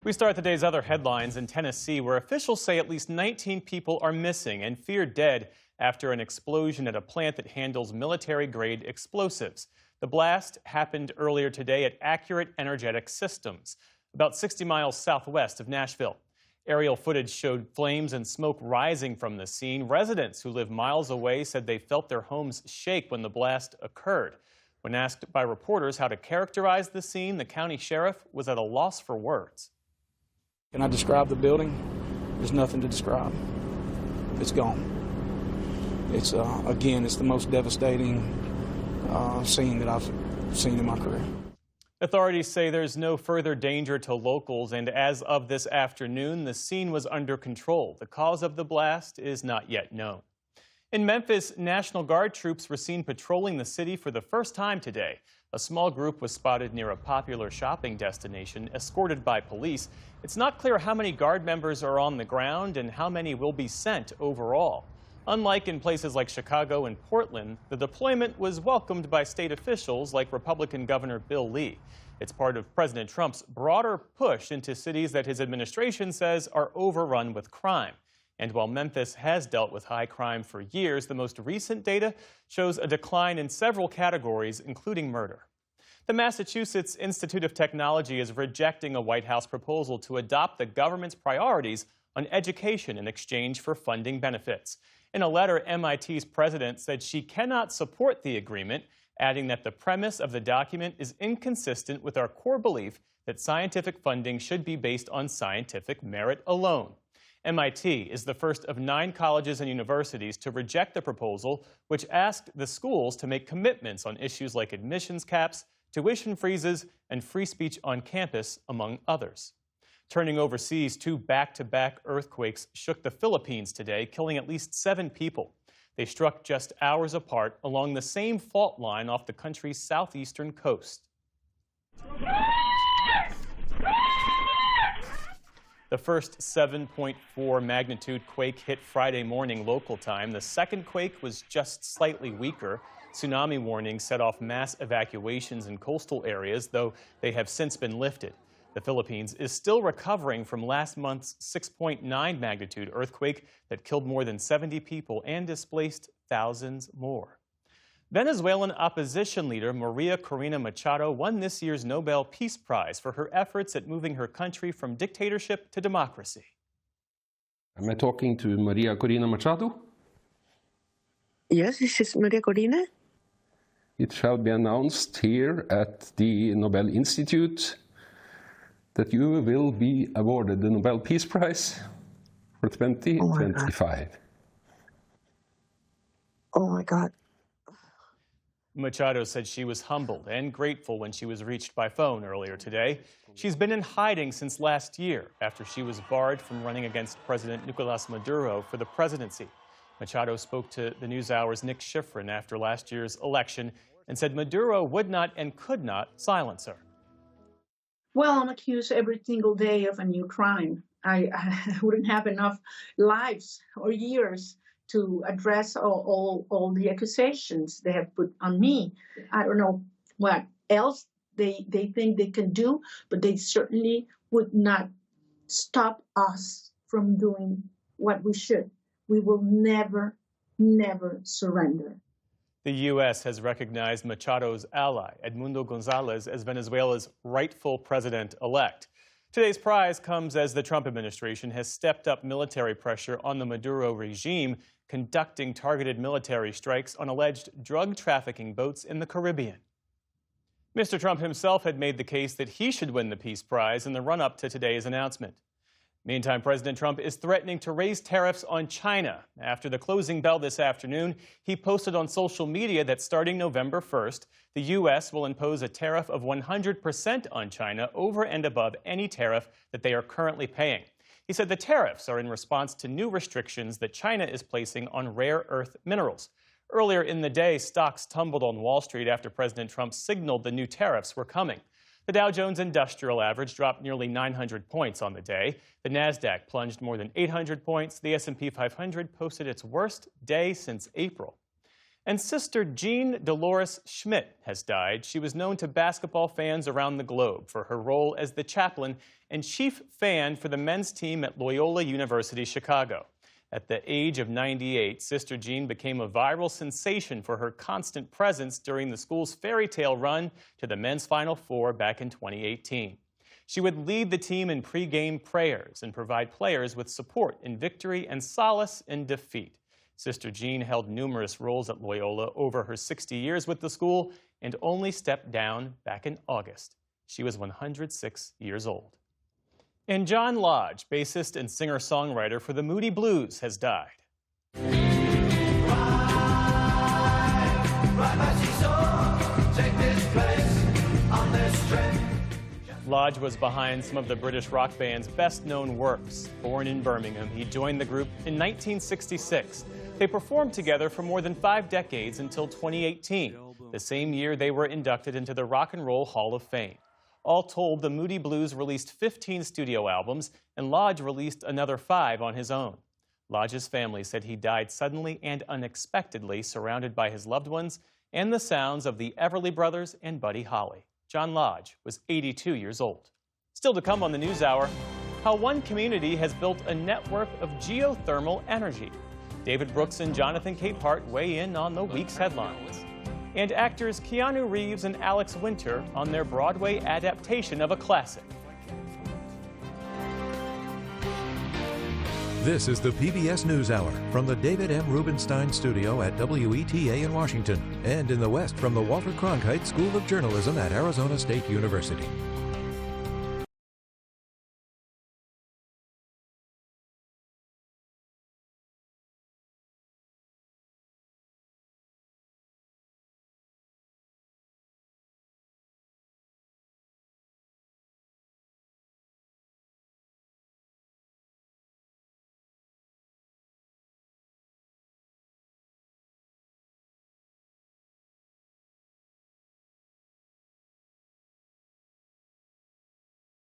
We start the day's other headlines in Tennessee, where officials say at least 19 people are missing and feared dead after an explosion at a plant that handles military-grade explosives. The blast happened earlier today at Accurate Energetic Systems, about 60 miles southwest of Nashville. Aerial footage showed flames and smoke rising from the scene. Residents who live miles away said they felt their homes shake when the blast occurred. When asked by reporters how to characterize the scene, the county sheriff was at a loss for words. Can I describe the building? There's nothing to describe. It's gone. It's, again, it's the most devastating scene that I've seen in my career. Authorities say there's no further danger to locals, and as of this afternoon, the scene was under control. The cause of the blast is not yet known. In Memphis, National Guard troops were seen patrolling the city for the first time today. A small group was spotted near a popular shopping destination, escorted by police. It's not clear how many Guard members are on the ground and how many will be sent overall. Unlike in places like Chicago and Portland, the deployment was welcomed by state officials like Republican Governor Bill Lee. It's part of President Trump's broader push into cities that his administration says are overrun with crime. And while Memphis has dealt with high crime for years, the most recent data shows a decline in several categories, including murder. The Massachusetts Institute of Technology is rejecting a White House proposal to adopt the government's priorities on education in exchange for funding benefits. In a letter, MIT's president said she cannot support the agreement, adding that the premise of the document is inconsistent with our core belief that scientific funding should be based on scientific merit alone. MIT is the first of 9 colleges and universities to reject the proposal, which asked the schools to make commitments on issues like admissions caps, tuition freezes, and free speech on campus, among others. Turning overseas, 2 back-to-back earthquakes shook the Philippines today, killing at least 7 people. They struck just hours apart along the same fault line off the country's southeastern coast. The first 7.4 magnitude quake hit Friday morning local time. The second quake was just slightly weaker. Tsunami warnings set off mass evacuations in coastal areas, though they have since been lifted. The Philippines is still recovering from last month's 6.9 magnitude earthquake that killed more than 70 people and displaced thousands more. Venezuelan opposition leader Maria Corina Machado won this year's Nobel Peace Prize for her efforts at moving her country from dictatorship to democracy. Am I talking to Maria Corina Machado? Yes, this is Maria Corina. It shall be announced here at the Nobel Institute that you will be awarded the Nobel Peace Prize for 2025. Oh my God. Machado said she was humbled and grateful when she was reached by phone earlier today. She's been in hiding since last year after she was barred from running against President Nicolas Maduro for the presidency. Machado spoke to the NewsHour's Nick Schifrin after last year's election and said Maduro would not and could not silence her. Well, I'm accused every single day of a new crime. I wouldn't have enough lives or years to address all the accusations they have put on me. I don't know what else they think they can do, but they certainly would not stop us from doing what we should. We will never, never surrender. The U.S. has recognized Machado's ally, Edmundo Gonzalez, as Venezuela's rightful president-elect. Today's prize comes as the Trump administration has stepped up military pressure on the Maduro regime, conducting targeted military strikes on alleged drug trafficking boats in the Caribbean. Mr. Trump himself had made the case that he should win the Peace Prize in the run-up to today's announcement. Meantime, President Trump is threatening to raise tariffs on China. After the closing bell this afternoon, he posted on social media that starting November 1st, the U.S. will impose a tariff of 100% on China over and above any tariff that they are currently paying. He said the tariffs are in response to new restrictions that China is placing on rare earth minerals. Earlier in the day, stocks tumbled on Wall Street after President Trump signaled the new tariffs were coming. The Dow Jones Industrial Average dropped nearly 900 points on the day. The Nasdaq plunged more than 800 points. The S&P 500 posted its worst day since April. And Sister Jean Dolores Schmidt has died. She was known to basketball fans around the globe for her role as the chaplain and chief fan for the men's team at Loyola University Chicago. At the age of 98, Sister Jean became a viral sensation for her constant presence during the school's fairy tale run to the men's Final Four back in 2018. She would lead the team in pregame prayers and provide players with support in victory and solace in defeat. Sister Jean held numerous roles at Loyola over her 60 years with the school and only stepped down back in August. She was 106 years old. And John Lodge, bassist and singer-songwriter for the Moody Blues, has died. Lodge was behind some of the British rock band's best-known works. Born in Birmingham, he joined the group in 1966. They performed together for more than 5 decades until 2018, the same year they were inducted into the Rock and Roll Hall of Fame. All told, the Moody Blues released 15 studio albums, and Lodge released another 5 on his own. Lodge's family said he died suddenly and unexpectedly, surrounded by his loved ones and the sounds of the Everly Brothers and Buddy Holly. John Lodge was 82 years old. Still to come on the NewsHour, how one community has built a network of geothermal energy. David Brooks and Jonathan Capehart weigh in on the week's headlines. And actors Keanu Reeves and Alex Winter on their Broadway adaptation of a classic. This is the PBS NewsHour from the David M. Rubenstein Studio at WETA in Washington and in the West from the Walter Cronkite School of Journalism at Arizona State University.